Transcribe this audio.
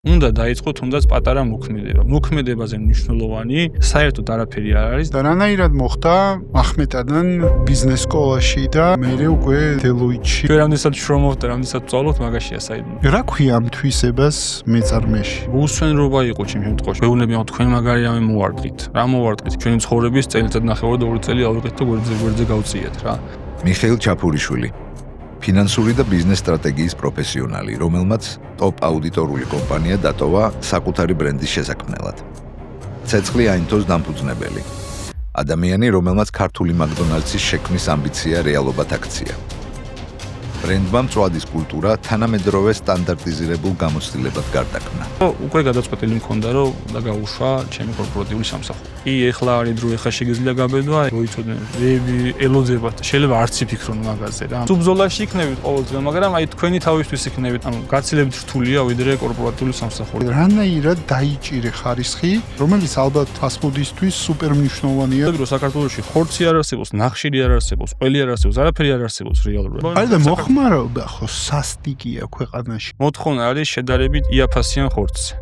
უნდა დაიწყო თუნდაც პატარა მოქმედება. მოქმედებაზე მნიშვნელოვანი საერთოდ არაფერი არ არის. და რანაირად მოხდა ახმეტადან ბიზნეს სკოლაში და მერე უკვე დელოიტში. ჩვენ რამდენსაც შრომობთ და რამდენსაც ვწავლობთ, მაგაშია საიდუმლო. რა ქვია ამ თვისებას მეწარმეში? უუსვენრობა იყო ჩემ შემთხვევაში. მეუბნებიან, თქვენ მაგარი რამე მოვარდყით. რა მოვარდყით? ჩვენი ცხოვრების წელიწადნახევარი და 2 წელი ავიღეთ და გვერდზე გავწიეთ რა. მიხეილ ჩაფურიშვილი ფინანსური და ბიზნეს სტრატეგიის პროფესიონალი, რომელმაც ტოპ აუდიტორული კომპანია დატოვა საკუთარი ბრენდის შესაქმნელად. ცეცხლი აინთოს დამფუძნებელი. ადამიანი, რომელმაც ქართული მაკდონალდსის შექმნის ამბიცია რეალობად აქცია. ბრენდმა მწვადის კულტურა თანამედროვე სტანდარტიზირებულ გამოცდილებად გარდაქმნა. უკვე გადაწყვეტილი მქონდა, რომ და გაუშვა ჩემი კორპორატიული სამსახური. კი, ეხლა არის დრო, ეხლა შეგიძლია გაბედვა, მოიცოდნენ ელოდებათ. შეიძლება არც იფიქრონ მაგაზე რა. სუბზოლაში იქნებით ყოველდღე, მაგრამ აი თქვენი თავისთვის იქნებით, ანუ გაცილებით რთულია ვიდრე კორპორატიული სამსახური. რანაირად დაიჭირე ხარისხი, რომელიც ალბათ ფასტფუდისთვის სუპერ მნიშვნელოვანია. ეგრო საქართველოში ხორცი არ არსებობს, ნახშირი არ არსებობს, ყველი არ არსებობს, არაფერი არ არსებობს რეალურად. აი და მოხმარობა ხო სასტიკია ქვეყანაში. მოთხოვნა არის შედარებით იაფასიან ხორცზე.